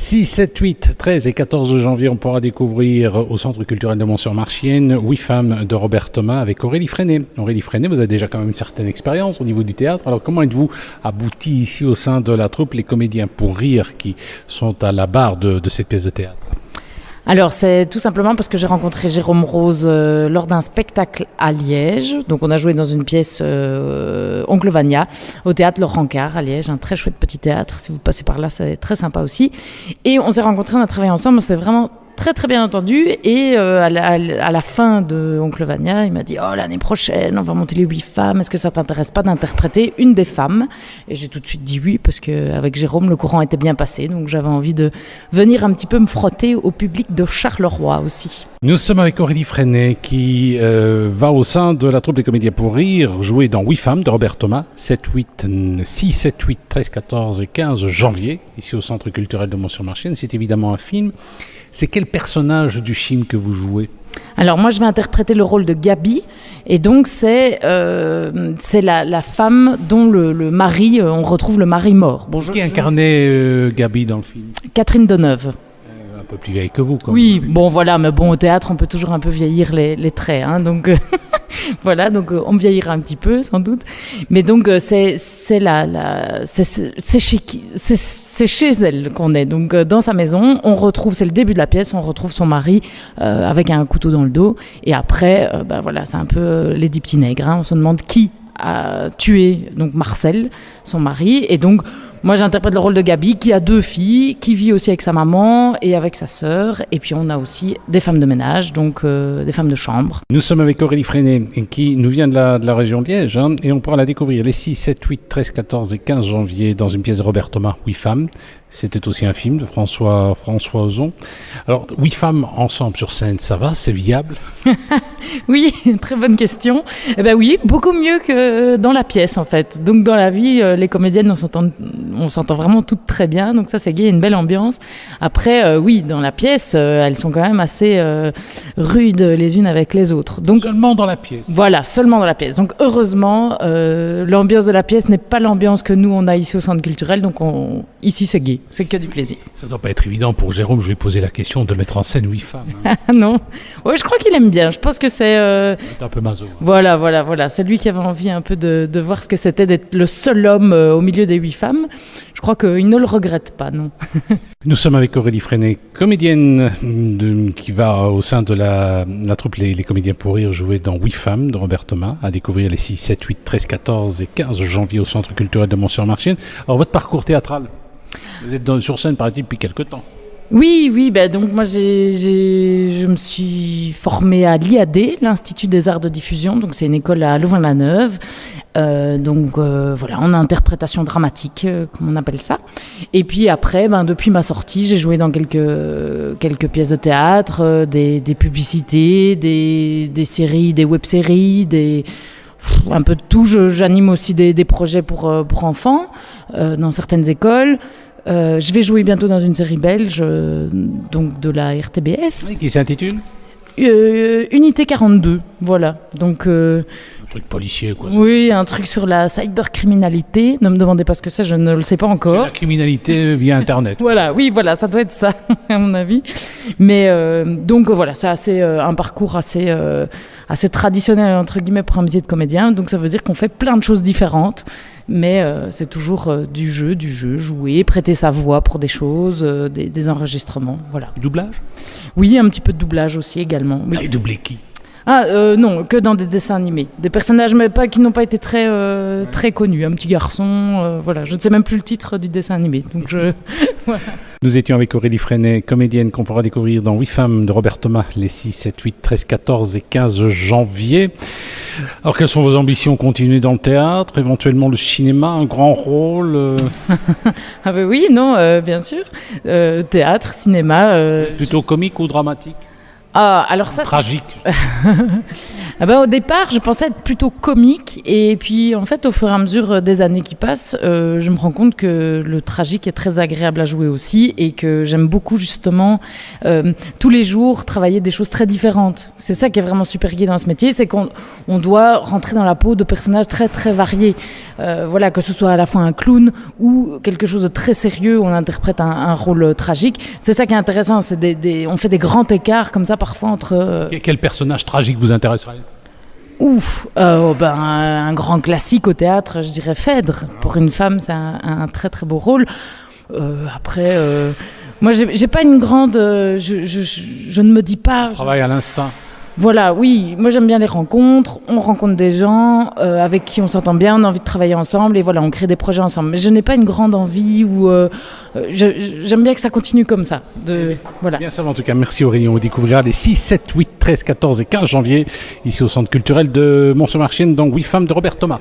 6, 7, 8, 13 et 14 janvier, on pourra découvrir au Centre culturel de Mont-sur-Marchienne Oui Femmes de Robert Thomas avec Aurélie Freinet. Aurélie Freinet, vous avez déjà quand même une certaine expérience au niveau du théâtre. Alors comment êtes-vous abouti ici au sein de la troupe Les Comédiens pour Rire qui sont à la barre de cette pièce de théâtre? Alors, c'est tout simplement parce que j'ai rencontré Jérôme Rose lors d'un spectacle à Liège. Donc, on a joué dans une pièce Oncle Vania au théâtre Laurent Carre à Liège, un très chouette petit théâtre. Si vous passez par là, c'est très sympa aussi. Et on s'est rencontrés, on a travaillé ensemble, on s'est vraiment très très bien entendu. Et à la fin de Oncle Vania, il m'a dit « Oh, l'année prochaine, on va monter les 8 femmes. Est-ce que ça t'intéresse pas d'interpréter une des femmes ?» Et j'ai tout de suite dit oui, parce qu'avec Jérôme, le courant était bien passé. Donc j'avais envie de venir un petit peu me frotter au public de Charleroi aussi. Nous sommes avec Aurélie Freinet qui va au sein de la troupe des Comédiens pour Rire jouer dans Oui Femmes de Robert Thomas 6, 7, 8, 13, 14 et 15 janvier, ici au Centre culturel de Mont-sur-Marchienne. C'est évidemment un film. C'est quel personnage du film que vous jouez ? Alors moi je vais interpréter le rôle de Gabi et donc c'est la femme dont le mari, on retrouve le mari mort. Bon, qui incarnait Gabi dans le film ? Catherine Deneuve. Un peu plus vieille que vous, quoi. Oui, bon voilà, mais bon au théâtre on peut toujours un peu vieillir les traits, hein, donc voilà, donc on me vieillira un petit peu sans doute, mais donc c'est chez elle qu'on est, donc dans sa maison on retrouve, c'est le début de la pièce, on retrouve son mari avec un couteau dans le dos, et après voilà, c'est un peu Lady Petit Nègre, hein, on se demande qui a tué donc Marcel, son mari, et donc moi, j'interprète le rôle de Gabi, qui a 2 filles, qui vit aussi avec sa maman et avec sa sœur. Et puis, on a aussi des femmes de ménage, donc des femmes de chambre. Nous sommes avec Aurélie Freinet, qui nous vient de la région de Liège, hein, et on pourra la découvrir les 6, 7, 8, 13, 14 et 15 janvier dans une pièce de Robert Thomas, Oui Femmes. C'était aussi un film de François Ozon. Alors, 8 femmes ensemble sur scène, ça va? C'est viable? Oui, très bonne question. Eh ben oui, beaucoup mieux que dans la pièce, en fait. Donc, dans la vie, les comédiennes, on s'entend vraiment toutes très bien. Donc, ça, c'est gai, une belle ambiance. Après, oui, dans la pièce, elles sont quand même assez rudes les unes avec les autres. Donc, seulement dans la pièce? Voilà, seulement dans la pièce. Donc, heureusement, l'ambiance de la pièce n'est pas l'ambiance que nous, on a ici au Centre culturel. Donc, ici, c'est gai. C'est que du plaisir. Ça ne doit pas être évident pour Jérôme, je lui ai posé la question de mettre en scène 8 femmes. Hein. Non, ouais, je crois qu'il aime bien. Je pense que c'est... C'est un peu maso. Voilà. C'est lui qui avait envie un peu de voir ce que c'était d'être le seul homme au milieu des 8 femmes. Je crois qu'il ne le regrette pas, non. Nous sommes avec Aurélie Freinet, comédienne qui va au sein de la troupe Les Comédiens pour Rire jouer dans Oui Femmes de Robert Thomas, à découvrir les 6, 7, 8, 13, 14 et 15 janvier au Centre culturel de Mont-sur-Marchienne. Alors, votre parcours théâtral? Vous êtes sur scène, paraît-il, depuis quelques temps. Oui, donc moi je me suis formée à l'IAD, l'Institut des Arts de Diffusion, donc c'est une école à Louvain-la-Neuve, voilà, en interprétation dramatique, comme on appelle ça. Et puis après, depuis ma sortie, j'ai joué dans quelques pièces de théâtre, des publicités, des séries, des web-séries, un peu de tout. J'anime aussi des projets pour enfants dans certaines écoles. Je vais jouer bientôt dans une série belge, donc de la RTBF. Oui, qui s'intitule Unité 42, voilà. Donc, un truc policier, quoi. Oui, un truc sur la cybercriminalité. Ne me demandez pas ce que c'est, je ne le sais pas encore. C'est la criminalité via Internet. Voilà, ça doit être ça, à mon avis. Mais donc voilà, c'est un parcours assez traditionnel, entre guillemets, pour un métier de comédien. Donc ça veut dire qu'on fait plein de choses différentes. Mais c'est toujours du jeu, jouer, prêter sa voix pour des choses, des enregistrements, voilà. Du doublage ? Oui, un petit peu de doublage aussi également. Oui. Et doublé qui ? Non, que dans des dessins animés. Des personnages mais qui n'ont pas été très connus. Un petit garçon, voilà. Je ne sais même plus le titre du dessin animé. Donc voilà. Nous étions avec Aurélie Freinet, comédienne qu'on pourra découvrir dans Oui Femmes de Robert Thomas les 6, 7, 8, 13, 14 et 15 janvier. Alors, quelles sont vos ambitions? Continuer dans le théâtre, éventuellement le cinéma, un grand rôle Ah oui, non, bien sûr. Théâtre, cinéma. Plutôt comique ou dramatique? Ah, alors ça, Tragique. Ah ben, au départ, je pensais être plutôt comique, et puis en fait, au fur et à mesure des années qui passent, je me rends compte que le tragique est très agréable à jouer aussi, et que j'aime beaucoup justement tous les jours travailler des choses très différentes. C'est ça qui est vraiment super gai dans ce métier, c'est qu'on doit rentrer dans la peau de personnages très très variés. Voilà, que ce soit à la fois un clown ou quelque chose de très sérieux où on interprète un rôle tragique. C'est ça qui est intéressant, on fait des grands écarts comme ça parfois entre... Quel personnage tragique vous intéresserait? Un grand classique au théâtre, je dirais Phèdre. Pour une femme, c'est un très très beau rôle. Après, moi, j'ai pas une grande... je ne me dis pas... Travail à l'instinct. Voilà, oui, moi j'aime bien les rencontres, on rencontre des gens avec qui on s'entend bien, on a envie de travailler ensemble et voilà, on crée des projets ensemble. Mais je n'ai pas une grande envie ou j'aime bien que ça continue comme ça. Voilà. Bien ça, en tout cas, merci Aurélie. On découvrira les 6, 7, 8, 13, 14 et 15 janvier ici au Centre culturel de Mont-sur-Marchienne dans Oui Femmes de Robert Thomas.